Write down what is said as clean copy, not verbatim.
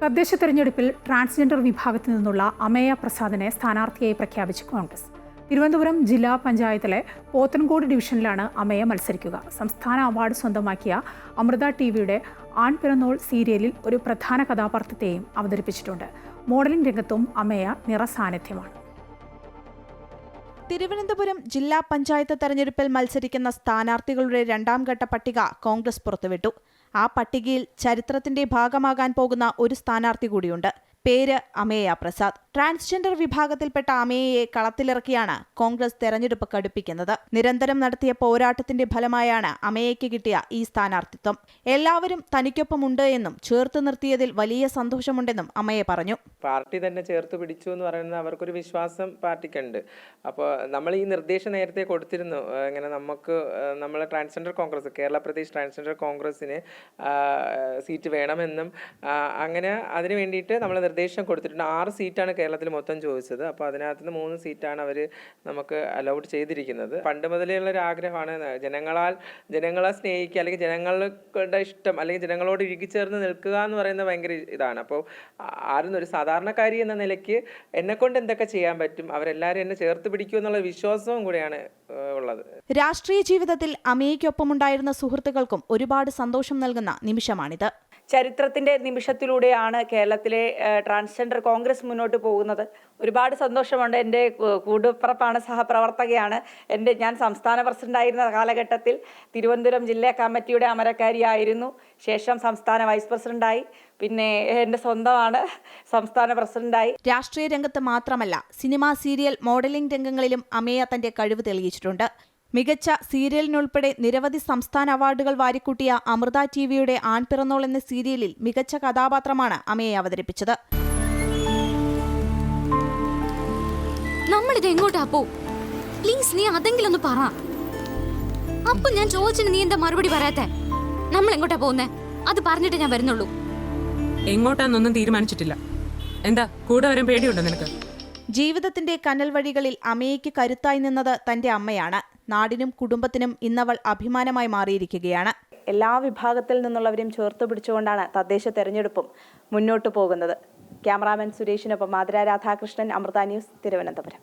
തദ്ദേശ തെരഞ്ഞെടുപ്പിൽ ട്രാൻസ്ജെൻഡർ വിഭാഗത്തിൽ നിന്നുള്ള അമേയ പ്രസാദിനെ സ്ഥാനാർത്ഥിയായി പ്രഖ്യാപിച്ചു കോൺഗ്രസ്. തിരുവനന്തപുരം ജില്ലാ പഞ്ചായത്തിലെ പോത്തൻകോട് ഡിവിഷനിലാണ് അമേയ മത്സരിക്കുക. സംസ്ഥാന അവാർഡ് സ്വന്തമാക്കിയ അമൃത ടിവിയുടെ ആൺപിറന്നോൾ സീരിയലിൽ ഒരു പ്രധാന കഥാപാത്രത്തെയും അവതരിപ്പിച്ചിട്ടുണ്ട്. മോഡലിംഗ് രംഗത്തും അമേയ നിറസാന്നിധ്യമാണ്. തിരുവനന്തപുരം ജില്ലാ പഞ്ചായത്ത് തെരഞ്ഞെടുപ്പിൽ മത്സരിക്കുന്ന സ്ഥാനാർത്ഥികളുടെ രണ്ടാം ഘട്ട പട്ടിക കോൺഗ്രസ് പുറത്തുവിട്ടു. ആ പട്ടികയിൽ ചരിത്രത്തിന്റെ ഭാഗമാകാൻ പോകുന്ന ഒരു സ്ഥാനാർത്ഥി കൂടിയുണ്ട്. പേര് അമേയ പ്രസാദ്. ട്രാൻസ്ജെൻഡർ വിഭാഗത്തിൽപ്പെട്ട അമേയയെ കളത്തിലിറക്കിയാണ് കോൺഗ്രസ് തെരഞ്ഞെടുപ്പ് കടുപ്പിക്കുന്നത്. നിരന്തരം നടത്തിയ പോരാട്ടത്തിന്റെ ഫലമായാണ് അമേയയ്ക്ക് കിട്ടിയ ഈ സ്ഥാനാർത്ഥിത്വം. എല്ലാവരും തനിക്കൊപ്പമുണ്ട് എന്നും ചേർത്ത് നിർത്തിയതിൽ വലിയ സന്തോഷമുണ്ടെന്നും അമേയ പറഞ്ഞു. പാർട്ടി തന്നെ ചേർത്ത് പിടിച്ചു എന്ന് പറയുന്നത് അവർക്കൊരു വിശ്വാസം പാർട്ടിക്കുണ്ട്. അപ്പോൾ നമ്മൾ ഈ നിർദ്ദേശം നേരത്തെ കൊടുത്തിരുന്നു. ഇങ്ങനെ നമ്മളെ ട്രാൻസ്ജെൻഡർ കോൺഗ്രസ്, കേരള പ്രദേശ് ട്രാൻസ്ജെൻഡർ കോൺഗ്രസിന് സീറ്റ് വേണമെന്നും അങ്ങനെ അതിന് വേണ്ടിയിട്ട് നമ്മൾ നിർദ്ദേശം കൊടുത്തിട്ടുണ്ട്. 6 സീറ്റാണ് കേരളത്തിൽ മൊത്തം ചോദിച്ചത്. അപ്പോൾ അതിനകത്ത് നിന്ന് 3 സീറ്റാണ് അവർ നമുക്ക് അലൗഡ് ചെയ്തിരിക്കുന്നത്. പണ്ട് മുതലേ ഉള്ള ഒരു ആഗ്രഹമാണ് ജനങ്ങളെ സ്നേഹിക്കുക, അല്ലെങ്കിൽ ജനങ്ങളുടെ ഇഷ്ടം, അല്ലെങ്കിൽ ജനങ്ങളോട് ഇഴുകിച്ചേർന്ന് നിൽക്കുക എന്ന് പറയുന്നത് ഭയങ്കര ഇതാണ്. അപ്പോൾ ആരും ഒരു സാധാരണക്കാരി എന്ന നിലയ്ക്ക് എന്നെക്കൊണ്ട് എന്തൊക്കെ ചെയ്യാൻ പറ്റും, അവരെല്ലാവരും എന്നെ ചേർത്ത് പിടിക്കും എന്നുള്ള വിശ്വാസവും കൂടെയാണ് ഉള്ളത്. രാഷ്ട്രീയ ജീവിതത്തിൽ അമേയ്ക്കൊപ്പമുണ്ടായിരുന്ന സുഹൃത്തുക്കൾക്കും ഒരുപാട് സന്തോഷം നൽകുന്ന നിമിഷമാണിത്. ചരിത്രത്തിന്റെ നിമിഷത്തിലൂടെയാണ് കേരളത്തിലെ ട്രാൻസ്ജെൻഡർ കോൺഗ്രസ് മുന്നോട്ട് പോകുന്നത്. ഒരുപാട് സന്തോഷമുണ്ട്. എൻ്റെ കൂട്ടുപിറപ്പാണ്, സഹപ്രവർത്തകയാണ്. ഞാൻ സംസ്ഥാന പ്രസിഡന്റായിരുന്ന കാലഘട്ടത്തിൽ തിരുവനന്തപുരം ജില്ലാ കമ്മിറ്റിയുടെ അമരക്കാരിയായിരുന്നു. ശേഷം സംസ്ഥാന വൈസ് പ്രസിഡന്റായി, പിന്നെ എൻ്റെ സ്വന്തമാണ്, സംസ്ഥാന പ്രസിഡന്റായി. രാഷ്ട്രീയ രംഗത്ത് മാത്രമല്ല, സിനിമ, സീരിയൽ, മോഡലിംഗ് രംഗങ്ങളിലും അമേയ തന്റെ കഴിവ് തെളിയിച്ചിട്ടുണ്ട്. മികച്ച സീരിയലിനുൾപ്പെടെ നിരവധി സംസ്ഥാന അവാർഡുകൾ വാരിക്കൂട്ടിയ അമൃത ടിവിയുടെ ആൺപിറന്നോൾ എന്ന സീരിയലിൽ മികച്ച കഥാപാത്രമാണ് അമേയെ അവതരിപ്പിച്ചത്. നമ്മളിത് എങ്ങോട്ടാ പോ? പ്ലീസ് നീ അതെങ്കിലും ഒന്ന് പറ. അപ്പൊ ഞാൻ ചോദിച്ചിട്ട് നീ എന്താ മറുപടി പറയാത്തെ? നമ്മൾ എങ്ങോട്ടാ പോകുന്നേ? അത് പറഞ്ഞിട്ട് ഞാൻ വരുന്നുള്ളൂ. എങ്ങോട്ടാന്നൊന്നും തീരുമാനിച്ചിട്ടില്ല. എന്താ കൂടെ വരാൻ പേടിയുണ്ടോ നിനക്ക്? ജീവിതത്തിന്റെ കനൽ വഴികളിൽ അമേയ്ക്ക് കരുത്തായി നിന്നത് തന്റെ അമ്മയാണ്. നാടിനും കുടുംബത്തിനും ഇന്നവൾ അഭിമാനമായി മാറിയിരിക്കുകയാണ്. എല്ലാ വിഭാഗത്തിൽ നിന്നുള്ളവരെയും ചേർത്ത് പിടിച്ചുകൊണ്ടാണ് തദ്ദേശ തെരഞ്ഞെടുപ്പും മുന്നോട്ട് പോകുന്നത്. ക്യാമറാമാൻ സുരേഷിനൊപ്പം മാധുര രാധാകൃഷ്ണൻ, അമൃത ന്യൂസ്, തിരുവനന്തപുരം.